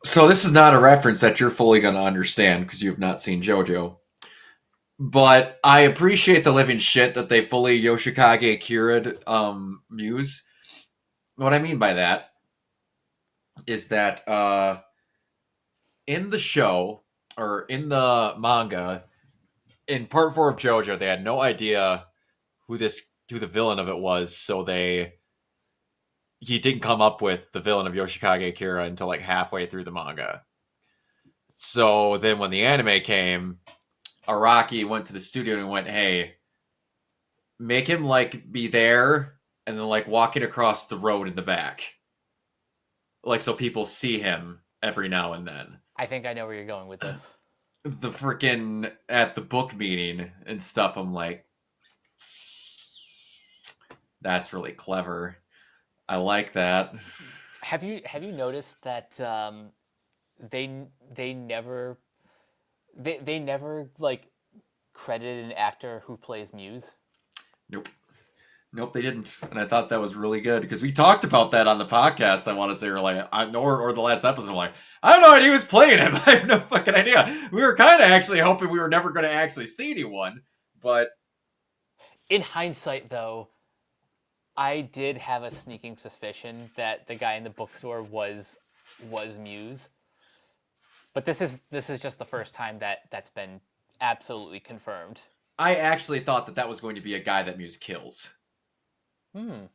So this is not a reference that you're fully going to understand because you've not seen JoJo. But I appreciate the living shit that they fully Yoshikage Kira'd Muse. What I mean by that is that in the show or in the manga, in part 4 of JoJo, they had no idea who the villain of it was, so he didn't come up with the villain of Yoshikage Kira until like halfway through the manga. So then when the anime came, Araki went to the studio and went, "Hey, make him like be there and then like walking across the road in the back, like so people see him every now and then." I think I know where you're going with this. The freaking at the book meeting and stuff, I'm like, that's really clever. I like that. Have you noticed that they never they never like credited an actor who plays Muse? Nope. Nope, they didn't. And I thought that was really good because we talked about that on the podcast. I want to say, or the last episode. I'm like, I have no idea who's playing him. I have no fucking idea. We were kind of actually hoping we were never going to actually see anyone. But In hindsight, though, I did have a sneaking suspicion that the guy in the bookstore was Muse. But this is just the first time that's been absolutely confirmed. I actually thought that was going to be a guy that Muse kills. Hmm.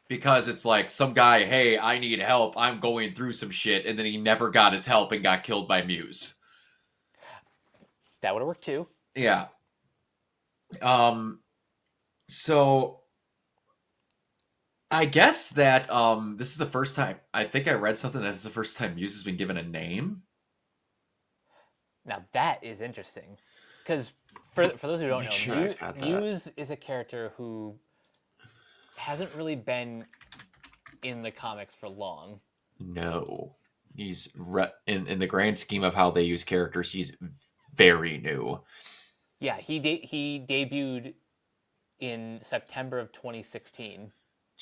Because it's like some guy, hey, I need help. I'm going through some shit. And then he never got his help and got killed by Muse. That would have worked too. Yeah. So I guess that this is the first time I think I read something that this is the first time Muse has been given a name. Now that is interesting, because for those who don't know, sure Muse is a character who hasn't really been in the comics for long. No, he's in the grand scheme of how they use characters, he's very new. Yeah, he debuted in September of 2016.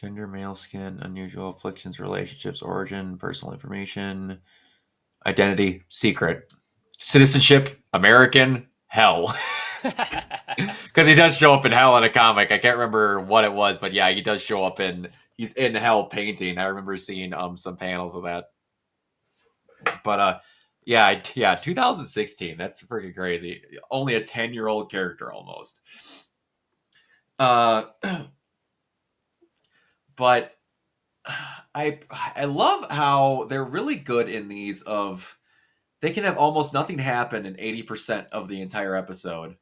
Gender, male skin, unusual afflictions, relationships, origin, personal information, identity, secret, citizenship, American, hell. Because he does show up in hell in a comic. I can't remember what it was, but yeah, he does show up he's in hell painting. I remember seeing some panels of that. But yeah, 2016. That's freaking crazy. Only a 10-year-old character almost. Uh but I love how they're really good in these of they can have almost nothing happen in 80% of the entire episode.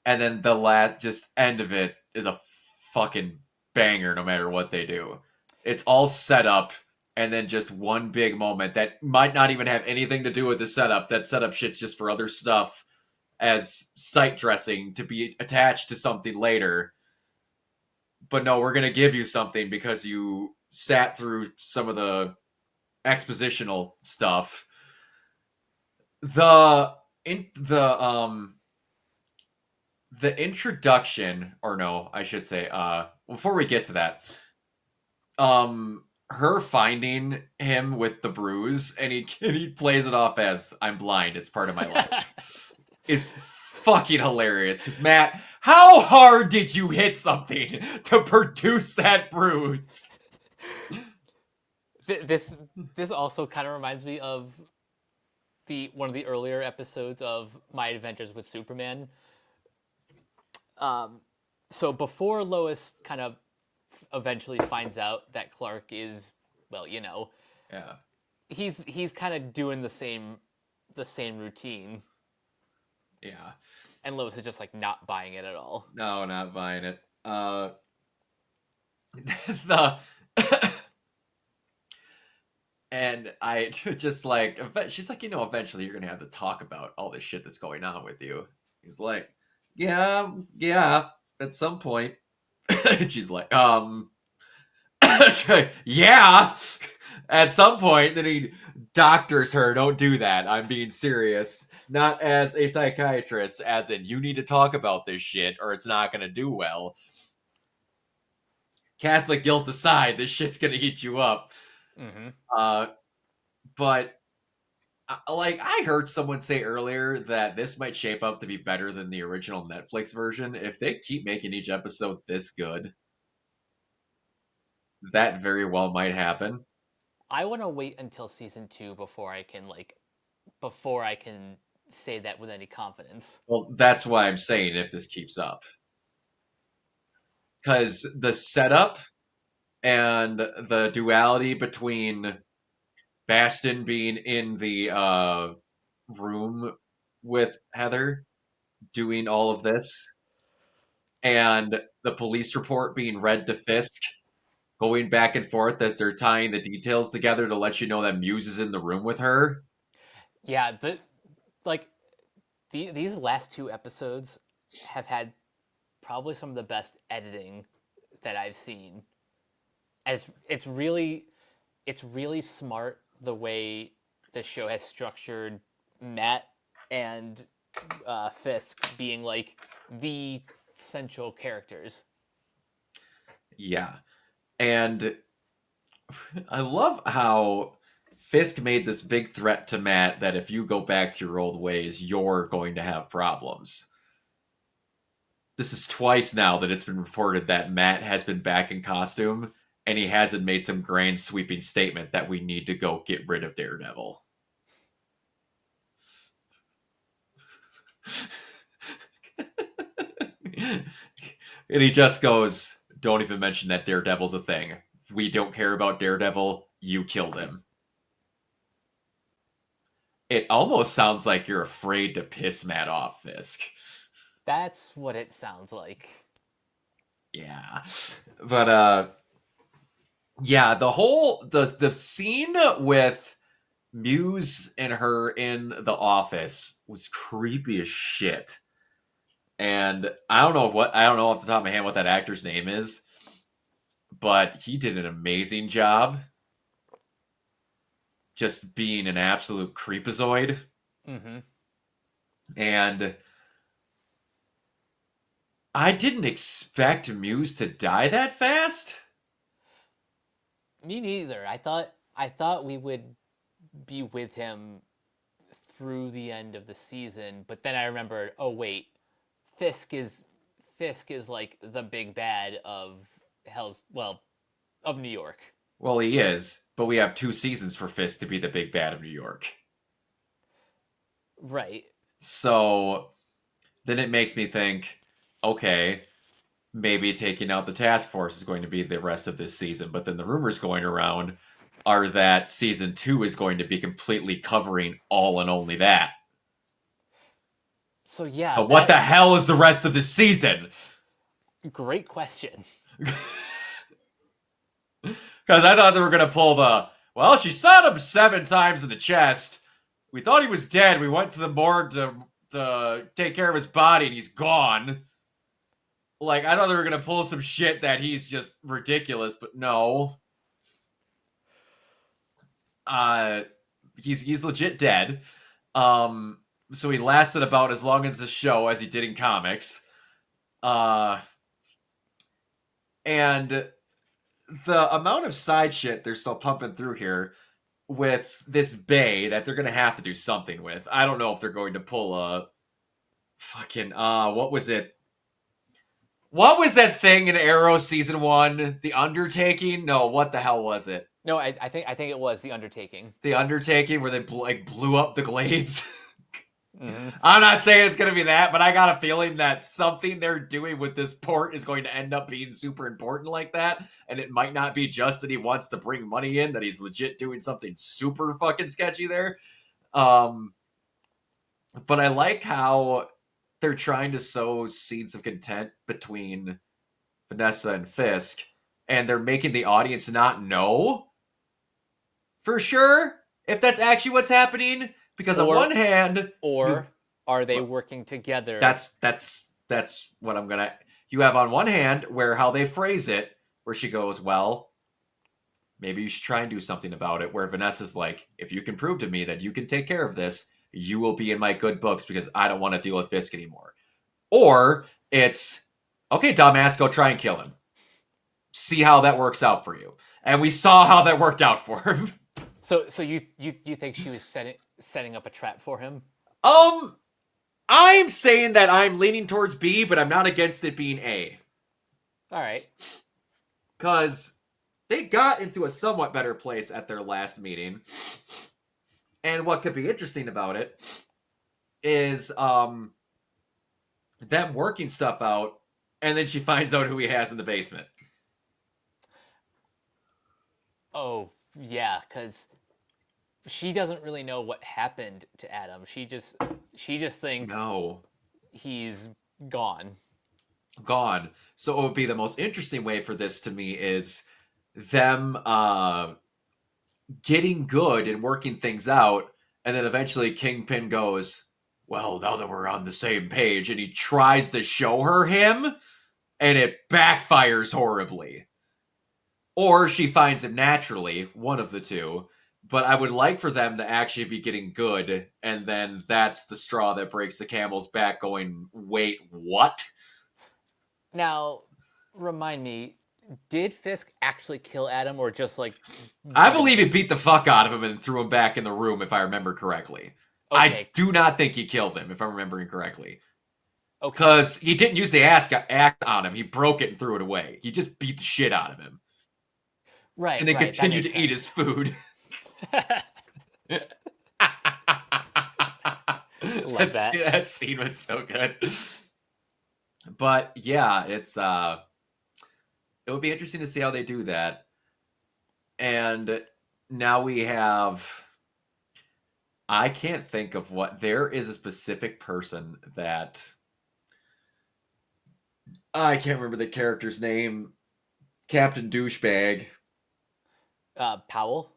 And then the last just end of it is a fucking banger no matter what they do. It's all set up and then just one big moment that might not even have anything to do with the setup. That setup shit's just for other stuff as sight dressing to be attached to something later. But no, we're going to give you something because you sat through some of the expositional stuff. The introduction, or no, I should say, before we get to that, her finding him with the bruise and he plays it off as I'm blind, it's part of my life, is fucking hilarious. Because Matt, how hard did you hit something to produce that bruise? This also kind of reminds me of one of the earlier episodes of My Adventures with Superman. So before Lois kind of eventually finds out that Clark is, well, Yeah, he's kind of doing the same routine, yeah. and Lois is just like not buying it at all. No, not buying it. The and I just like she's like, eventually you're gonna have to talk about all this shit that's going on with you. He's like, yeah, at some point. She's like, yeah, at some point. Then he doctors her. Don't do that. I'm being serious. Not as a psychiatrist, as in you need to talk about this shit or it's not gonna do well. Catholic guilt aside, this shit's gonna eat you up. Mm-hmm. But like I heard someone say earlier that this might shape up to be better than the original Netflix version. If they keep making each episode this good, that very well might happen. I want to wait until season 2 before I can say that with any confidence. Well, that's why I'm saying if this keeps up. Because the setup and the duality between Baston being in the room with Heather doing all of this and the police report being read to Fisk going back and forth as they're tying the details together to let you know that Muse is in the room with her. Yeah, like these last 2 episodes have had probably some of the best editing that I've seen. It's really smart the way the show has structured Matt and Fisk being like the central characters. Yeah. And I love how Fisk made this big threat to Matt that if you go back to your old ways, you're going to have problems. This is twice now that it's been reported that Matt has been back in costume and he hasn't made some grand sweeping statement that we need to go get rid of Daredevil. And he just goes, don't even mention that Daredevil's a thing. We don't care about Daredevil. You killed him. It almost sounds like you're afraid to piss Matt off, Fisk. That's what it sounds like. Yeah. But yeah, the scene with Muse and her in the office was creepy as shit. And I don't know off the top of my head what that actor's name is, but he did an amazing job just being an absolute creepazoid. Mm-hmm. And I didn't expect Muse to die that fast. Me neither. I thought we would be with him through the end of the season, but then I remembered, oh wait, Fisk is like the big bad of of New York. Well, he is, but we have 2 seasons for Fisk to be the big bad of New York. Right. So then it makes me think, okay, maybe taking out the task force is going to be the rest of this season. But then the rumors going around are that season 2 is going to be completely covering all and only that. So yeah, So what the hell is the rest of this season? Great question. Because I thought they were going to pull well, she shot him 7 times in the chest. We thought he was dead. We went to the morgue to take care of his body, and he's gone. Like, I thought they were going to pull some shit that he's just ridiculous, but no. He's legit dead. So he lasted about as long as the show as he did in comics. And the amount of side shit they're still pumping through here with this Bay that they're gonna have to do something with. I don't know if they're going to pull a fucking what was it? What was that thing in Arrow season 1? The Undertaking? No, what the hell was it? No, I think it was The Undertaking. The Undertaking, where they blew up the glades. Mm-hmm. I'm not saying it's going to be that, but I got a feeling that something they're doing with this port is going to end up being super important like that. And it might not be just that he wants to bring money in, that he's legit doing something super fucking sketchy there. But I like how they're trying to sow seeds of content between Vanessa and Fisk, and they're making the audience not know for sure if that's actually what's happening. Because on one hand, are they working together? That's what I'm gonna. You have on one hand where how they phrase it, where she goes, "Well, maybe you should try and do something about it." Where Vanessa's like, "If you can prove to me that you can take care of this, you will be in my good books because I don't want to deal with Fisk anymore." Or it's, "Okay, dumbass, go try and kill him. See how that works out for you." And we saw how that worked out for him. So you think she was setting up a trap for him? I'm saying that I'm leaning towards B, but I'm not against it being A. All right. Because they got into a somewhat better place at their last meeting. And what could be interesting about it is them working stuff out, and then she finds out who he has in the basement. Oh yeah, because she doesn't really know what happened to Adam. She just thinks No. he's gone. Gone. So it would be the most interesting way for this to me is them getting good and working things out, and then eventually Kingpin goes, well, now that we're on the same page, and he tries to show her him, and it backfires horribly. Or she finds him naturally, one of the two. But I would like for them to actually be getting good, and then that's the straw that breaks the camel's back, going, wait, what? Now, remind me, did Fisk actually kill Adam, or just like I beat him? believe he beat the fuck out of him and threw him back in the room, if I remember correctly. I Okay, do not think he killed him, if I'm remembering correctly. okay, Because he didn't use the axe on him. He broke it and threw it away. He just beat the shit out of him. right, And then right. That continued makes to eat sense. his food. Love that. That scene was so good. But yeah, it would be interesting to see how they do that. And now we have, I can't think of what, there is a specific person that I can't remember the character's name. Captain Douchebag. Powell.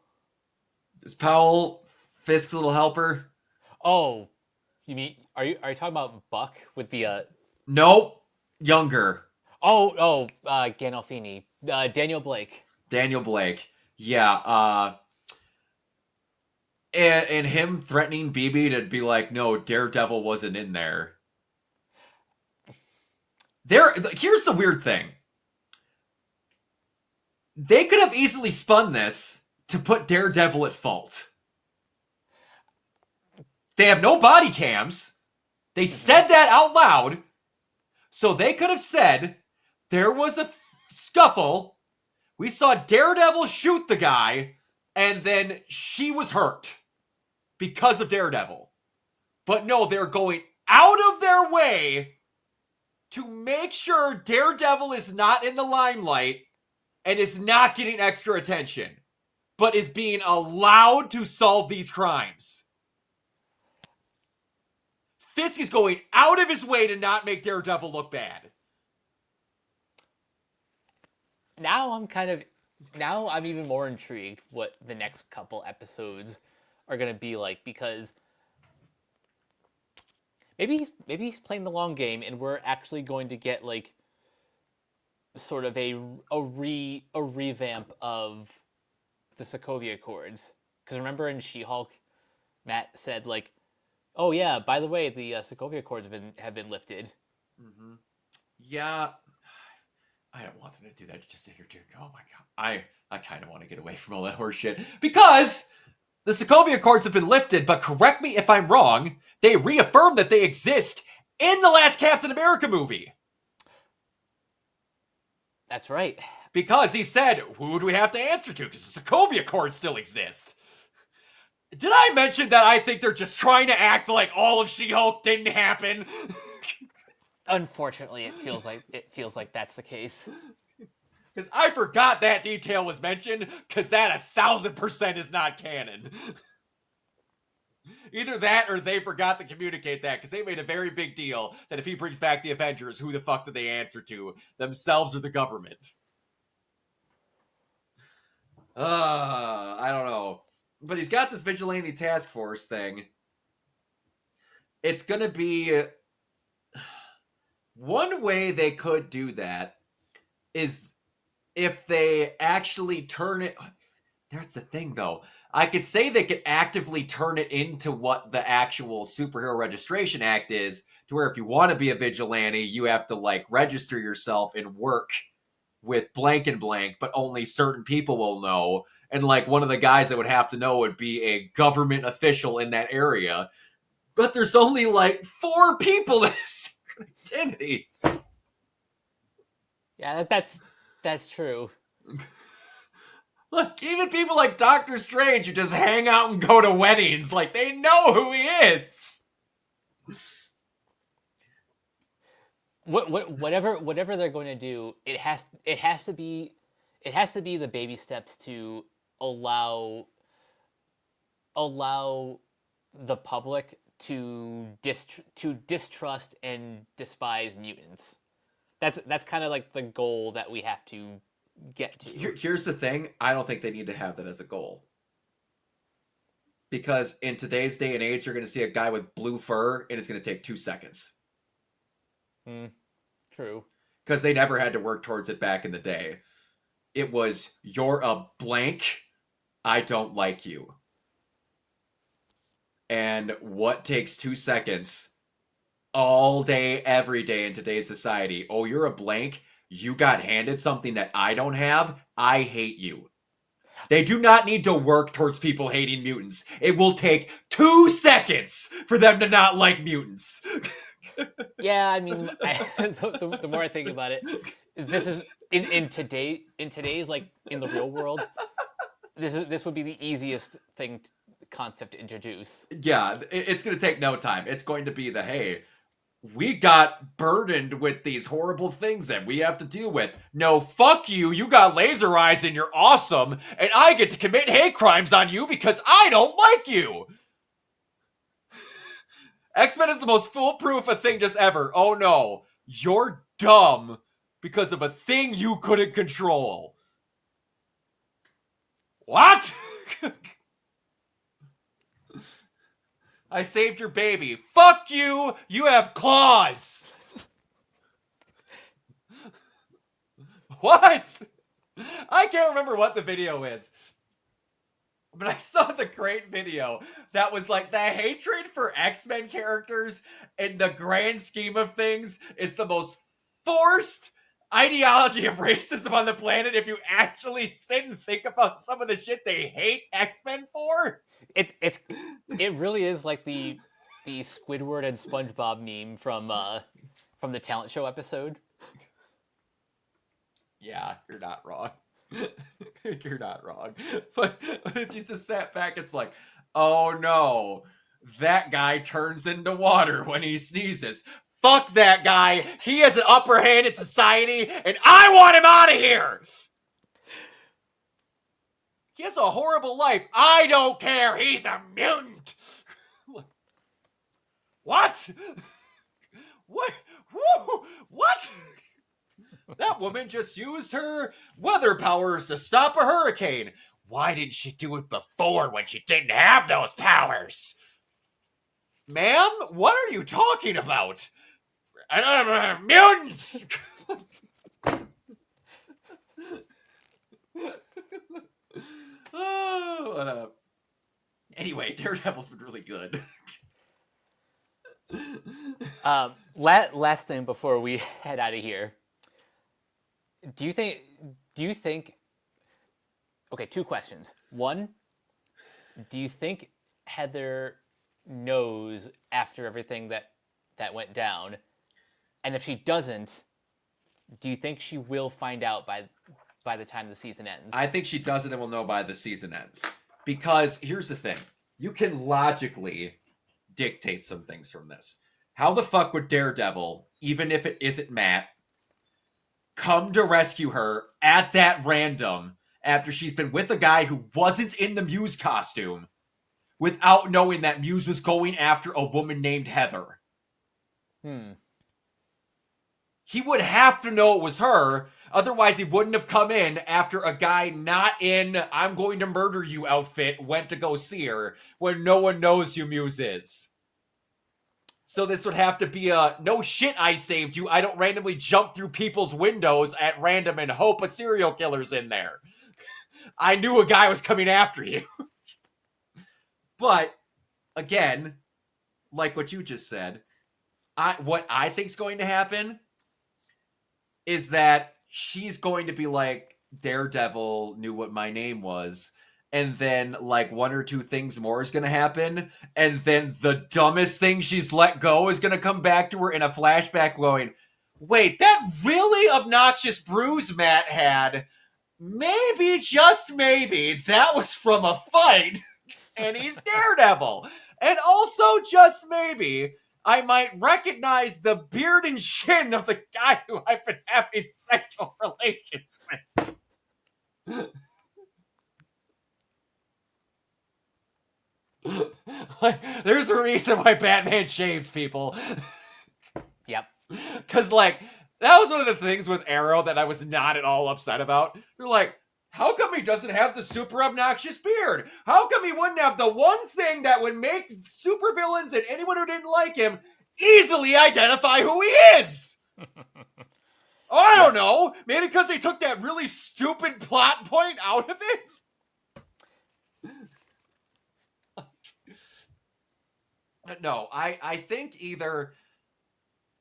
Is Powell Fisk's little helper? Oh, you mean are you talking about Buck with the Nope. Younger. Gandolfini, Daniel Blake. Daniel Blake. Yeah. And him threatening BB to be like, no, Daredevil wasn't in there. Here's the weird thing. They could have easily spun this to put Daredevil at fault. They have no body cams. They said that out loud. So they could have said there was a scuffle. We saw Daredevil shoot the guy, and then she was hurt because of Daredevil. But no, they're going out of their way to make sure Daredevil is not in the limelight and is not getting extra attention, but is being allowed to solve these crimes. Fisk is going out of his way to not make Daredevil look bad. Now I'm even more intrigued what the next couple episodes are going to be like, because maybe he's playing the long game and we're actually going to get like sort of a revamp of the Sokovia Accords. Because remember in She-Hulk, Matt said like, oh yeah, by the way, the Sokovia Accords have been lifted. Mm-hmm. Yeah, I don't want them to do that. Just introduce. Oh my god, I kind of want to get away from all that horse shit, because the Sokovia Accords have been lifted. But correct me if I'm wrong. They reaffirmed that they exist in the last Captain America movie. That's right. Because he said, who do we have to answer to? Because the Sokovia Accords still exist. Did I mention that I think they're just trying to act like all of She-Hulk didn't happen? Unfortunately, it feels like that's the case. Because I forgot that detail was mentioned, because that 1,000% is not canon. Either that or they forgot to communicate that, because they made a very big deal that if he brings back the Avengers, who the fuck do they answer to? Themselves or the government? I don't know. But he's got this vigilante task force thing. It's gonna be... One way they could do that is if they actually turn it... That's the thing, though. I could say they could actively turn it into what the actual Superhero Registration Act is, to where if you want to be a vigilante, you have to, like, register yourself and work with blank and blank, but only certain people will know. and like one of the guys that would have to know would be a government official in that area. But there's only like 4 people that have secret identities. Yeah, that's true. Like, even people like Doctor Strange who just hang out and go to weddings, like, they know who he is. Whatever they're going to do, it has to be the baby steps to allow the public to distrust and despise mutants. That's kind of like the goal that we have to get to. Here's the thing. I don't think they need to have that as a goal. Because in today's day and age, you're going to see a guy with blue fur, and it's going to take 2 seconds. True. Because they never had to work towards it back in the day. It was, you're a blank, I don't like you. And what takes 2 seconds all day, every day in today's society? Oh, you're a blank? You got handed something that I don't have? I hate you. They do not need to work towards people hating mutants. It will take 2 seconds for them to not like mutants. Yeah, I mean, the more I think about it, this is in today's like in the real world, this would be the easiest concept to introduce. Yeah, it's going to take no time. It's going to be the, hey, we got burdened with these horrible things that we have to deal with. No, fuck you. You got laser eyes and you're awesome. And I get to commit hate crimes on you because I don't like you. X-Men is the most foolproof thing just ever. Oh no, you're dumb because of a thing you couldn't control. What? I saved your baby. Fuck you! You have claws! What? I can't remember what the video is. But I saw the great video that was like the hatred for X-Men characters in the grand scheme of things is the most forced ideology of racism on the planet if you actually sit and think about some of the shit they hate X-Men for. It really is like the Squidward and SpongeBob meme from the talent show episode. Yeah, you're not wrong. You're not wrong. But you just sat back, it's like, oh no, that guy turns into water when he sneezes. Fuck that guy. He has an upper hand in society, and I want him out of here. He has a horrible life. I don't care. He's a mutant. What? What? Woo! What? That woman just used her weather powers to stop a hurricane. Why didn't she do it before when she didn't have those powers? Ma'am, what are you talking about? Mutants! Oh, anyway, Daredevil's been really good. Last thing before we head out of here. Do you think okay, 2 questions. 1, do you think Heather knows after everything that went down? And if she doesn't, do you think she will find out by the time the season ends? I think she doesn't and will know by the season ends. Because here's the thing. You can logically dictate some things from this. How the fuck would Daredevil, even if it isn't Matt, come to rescue her at that random after she's been with a guy who wasn't in the Muse costume without knowing that Muse was going after a woman named Heather? He would have to know it was her, otherwise he wouldn't have come in after a guy not in I'm going to murder you outfit went to go see her when no one knows who Muse is. So this would have to be a, no shit, I saved you. I don't randomly jump through people's windows at random and hope a serial killer's in there. I knew a guy was coming after you. But, again, like what you just said, what I think's going to happen is that she's going to be like, Daredevil knew what my name was. and then like one or two things more is going to happen, and then the dumbest thing she's let go is going to come back to her in a flashback going, wait, that really obnoxious bruise Matt had, maybe, just maybe, that was from a fight, and he's Daredevil. And also, just maybe, I might recognize the beard and chin of the guy who I've been having sexual relations with. Like, there's a reason why Batman shaves people. Yep. Because, like, that was one of the things with Arrow that I was not at all upset about. They're like, how come he doesn't have the super obnoxious beard? How come he wouldn't have the one thing that would make supervillains and anyone who didn't like him easily identify who he is? Oh, I don't know. Maybe because they took that really stupid plot point out of it? No, I think either,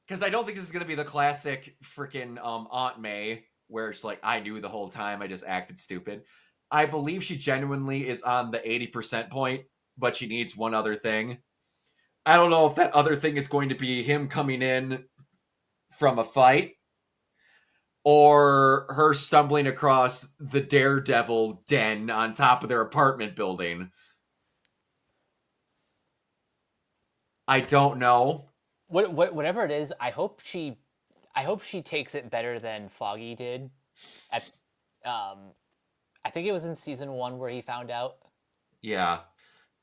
because I don't think this is going to be the classic freaking Aunt May, where it's like, I knew the whole time, I just acted stupid. I believe she genuinely is on the 80% point, but she needs one other thing. I don't know if that other thing is going to be him coming in from a fight, or her stumbling across the Daredevil den on top of their apartment building. I don't know. Whatever it is, I hope she takes it better than Foggy did. At I think it was in season 1 where he found out. Yeah,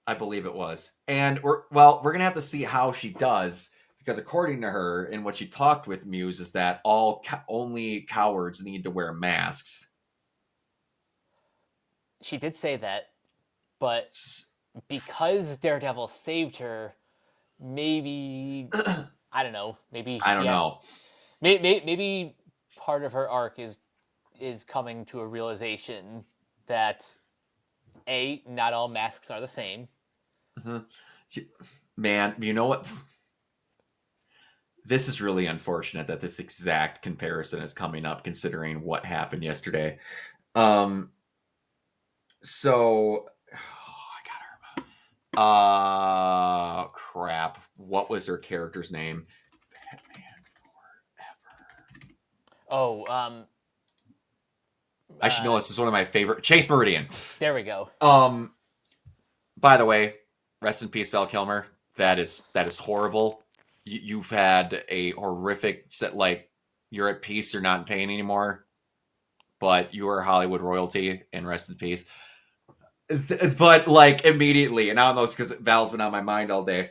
I believe it was. And we're going to have to see how she does, because according to her, and what she talked with Muse, is that only cowards need to wear masks. She did say that, but because Daredevil saved her, maybe I don't know. Maybe I don't know. Maybe part of her arc is coming to a realization that not all masks are the same. Mm-hmm. Man, you know what? This is really unfortunate that this exact comparison is coming up, considering what happened yesterday. So, I got her. Crap. What was her character's name? Batman Forever. Oh, I should know this is one of my favorite. Chase Meridian. There we go. By the way, rest in peace, Val Kilmer. That is horrible. You've had a horrific set. Like, you're at peace. You're not in pain anymore. But you are Hollywood royalty, and rest in peace. But like immediately, and I don't know, it's because Val's been on my mind all day.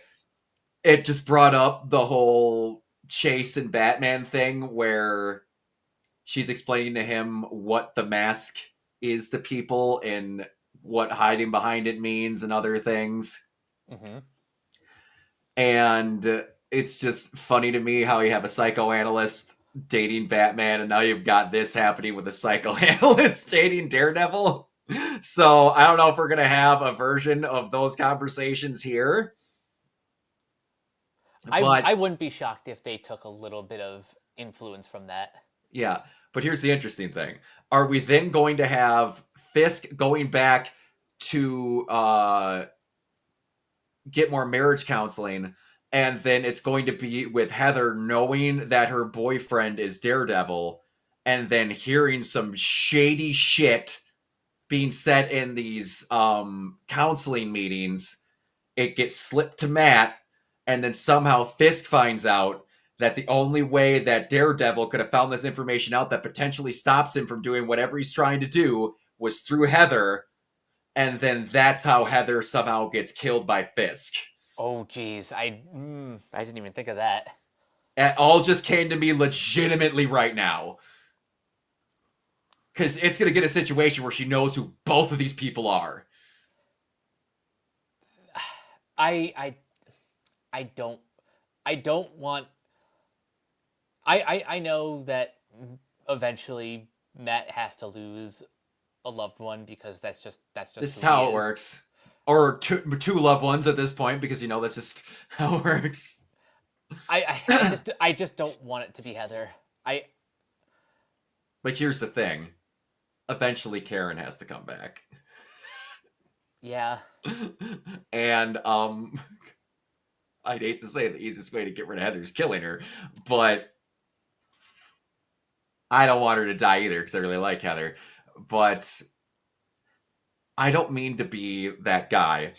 It just brought up the whole Chase and Batman thing where she's explaining to him what the mask is to people and what hiding behind it means and other things. Mm-hmm. And it's just funny to me how you have a psychoanalyst dating Batman, and now you've got this happening with a psychoanalyst dating Daredevil. So I don't know if we're going to have a version of those conversations here. I wouldn't be shocked if they took a little bit of influence from that. Yeah, but here's the interesting thing. Are we then going to have Fisk going back to get more marriage counseling, and then it's going to be with Heather knowing that her boyfriend is Daredevil, and then hearing some shady shit being said in these counseling meetings? It gets slipped to Matt, and then somehow Fisk finds out that the only way that Daredevil could have found this information out that potentially stops him from doing whatever he's trying to do was through Heather, and then that's how Heather somehow gets killed by Fisk. Oh, geez. I didn't even think of that. It all just came to me legitimately right now. Because it's going to get a situation where she knows who both of these people are. I don't want. I know that eventually Matt has to lose a loved one because that's just this is how it works. Or two loved ones at this point, because that's just how it works. I just don't want it to be Heather. But here's the thing. Eventually Karen has to come back. Yeah. And I'd hate to say the easiest way to get rid of Heather is killing her, but I don't want her to die either because I really like Heather. But I don't mean to be that guy.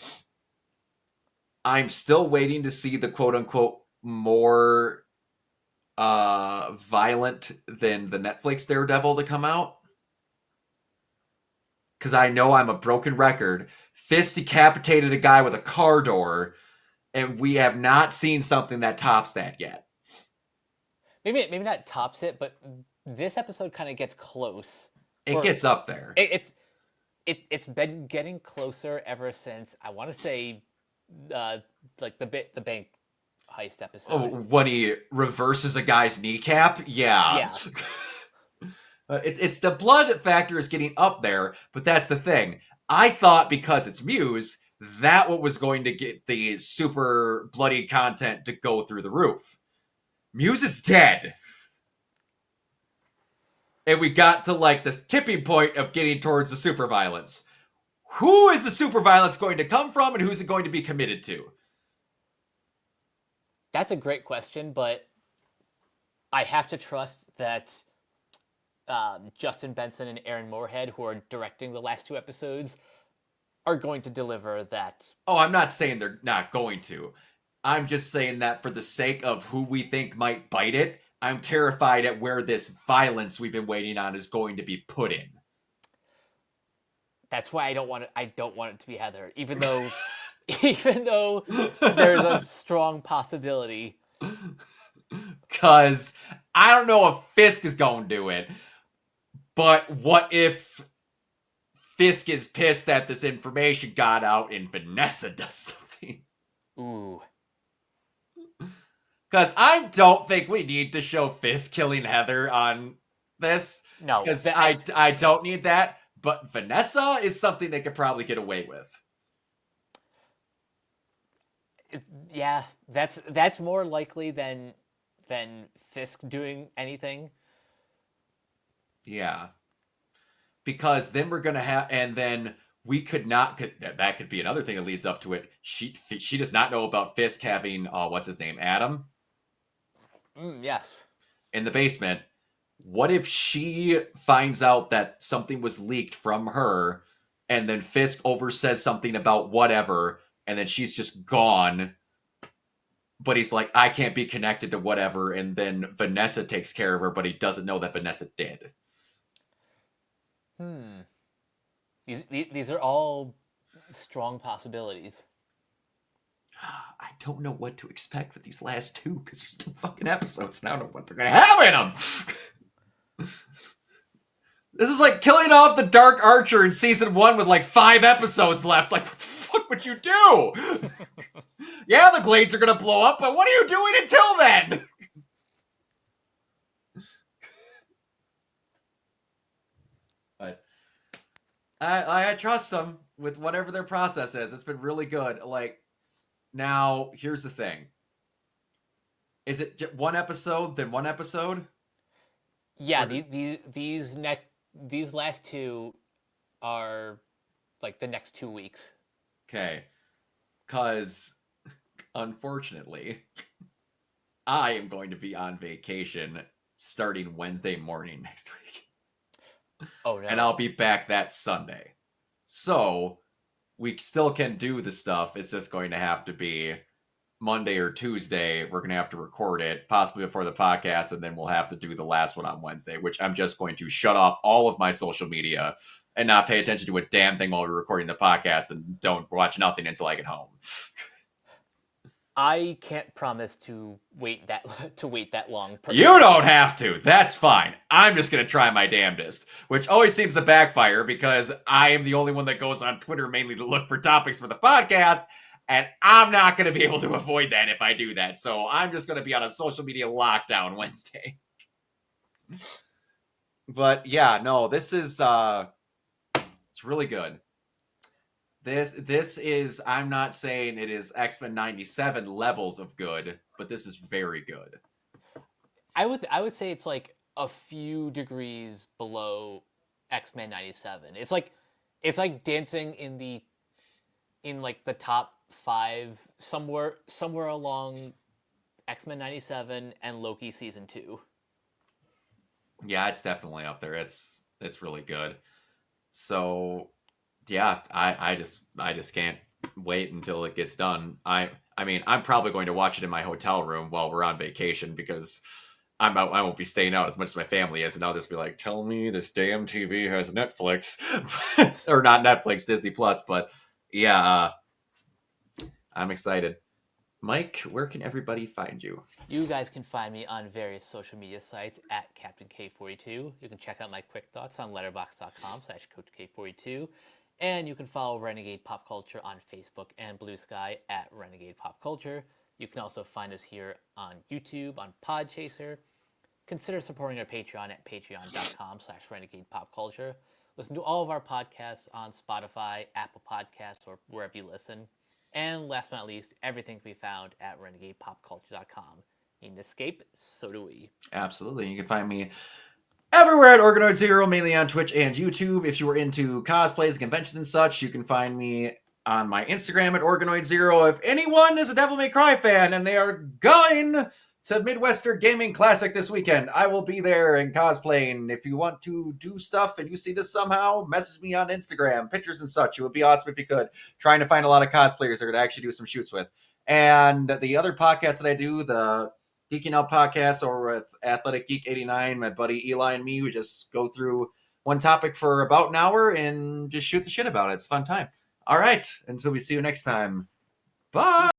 I'm still waiting to see the quote unquote more violent than the Netflix Daredevil to come out. Because I know I'm a broken record. Fist decapitated a guy with a car door, and we have not seen something that tops that yet. Maybe not tops it, but this episode kind of gets close. It Or gets up there. it's been getting closer ever since I want to say, uh, like the bank heist Oh, episode. when he reverses a guy's kneecap, yeah. Yeah, It's the blood factor is getting up there, but that's the thing. I thought because it's Muse, that what was going to get the super bloody content to go through the roof. Muse is dead. And we got to like this tipping point of getting towards the super violence. Who is the super violence going to come from and who's it going to be committed to? that's a great question, but I have to trust that Justin Benson and Aaron Moorhead, who are directing the last two episodes, are going to deliver that. Oh, I'm not saying they're not going to. I'm just saying that for the sake of who we think might bite it, I'm terrified at where this violence we've been waiting on is going to be put in. That's why I don't want it. I don't want it to be Heather, even though, even though there's a strong possibility. Because I don't know if Fisk is going to do it, but what if Fisk is pissed that this information got out and Vanessa does something? Ooh, Because I don't think we need to show Fisk killing Heather on this. no, Because I don't need that. But Vanessa is something they could probably get away with. yeah, that's more likely than Fisk doing anything. Yeah. Because then we're going to have, and then we could not, that could be another thing that leads up to it. She does not know about Fisk having, what's his name, Adam, Yes. in the basement. What if she finds out that something was leaked from her, and then Fisk oversays something about whatever, and then she's just gone? But he's like, I can't be connected to whatever, and then Vanessa takes care of her, but he doesn't know that Vanessa did. Hmm. These are all strong possibilities. I don't know what to expect with these last two because there's 2 fucking episodes, and I don't know what they're gonna have in them. This is like killing off the Dark Archer in season 1 with like 5 episodes left. Like, what the fuck would you do? Yeah, the Glades are gonna blow up, but what are you doing until then? But I trust them with whatever their process is. It's been really good. Like, now here's the thing: is it one episode, then one episode? Or Yeah, is it these last two are like the next 2 weeks. okay? Because unfortunately, I am going to be on vacation starting Wednesday morning next week. Oh And I'll no. be back that Sunday. So we still can do the stuff. It's just going to have to be Monday or Tuesday. We're going to have to record it, possibly before the podcast, and then we'll have to do the last one on Wednesday, which I'm just going to shut off all of my social media and not pay attention to a damn thing while we're recording the podcast and don't watch nothing until I get home. I can't promise to wait that long. You don't have to. That's fine. I'm just going to try my damnedest, which always seems to backfire because I am the only one that goes on Twitter mainly to look for topics for the podcast, and I'm not going to be able to avoid that if I do that. So I'm just going to be on a social media lockdown Wednesday. But yeah, no, this is it's really good. This is, I'm not saying it is X-Men 97 levels of good, but this is very good. I would say it's like a few degrees below X-Men 97. It's like dancing in the in like the top 5, somewhere along X-Men 97 and Loki season 2. Yeah, it's definitely up there. It's really good. So yeah, I just can't wait until it gets done. I mean, I'm probably going to watch it in my hotel room while we're on vacation because I won't be staying out as much as my family is, and I'll just be like, tell me this damn TV has Netflix or not Netflix, Disney Plus. But yeah, I'm excited. Mike, where can everybody find you? You guys can find me on various social media sites at Captain K42. You can check out my quick thoughts on letterbox.com/CoachK42. And you can follow Renegade Pop Culture on Facebook and Blue Sky at Renegade Pop Culture. You can also find us here on YouTube, on Podchaser. Consider supporting our Patreon at patreon.com/Renegade Pop Culture. Listen to all of our podcasts on Spotify, Apple Podcasts, or wherever you listen. And last but not least, everything can be found at renegadepopculture.com. Need an escape? So do we. Absolutely. You can find me everywhere at Organoid Zero, mainly on Twitch and YouTube. If you were into cosplays and conventions and such, you can find me on my Instagram at Organoid Zero. If anyone is a Devil May Cry fan and they are going to Midwestern Gaming Classic this weekend, I will be there and cosplaying. If you want to do stuff and you see this somehow, message me on Instagram, pictures and such. It would be awesome if you could. Trying to find a lot of cosplayers that could actually do some shoots with. And the other podcast that I do, the Geeking Out podcast, or with Athletic Geek 89, my buddy Eli and me, we just go through one topic for about an hour and just shoot the shit about it. It's a fun time. All right. Until we see you next time. Bye.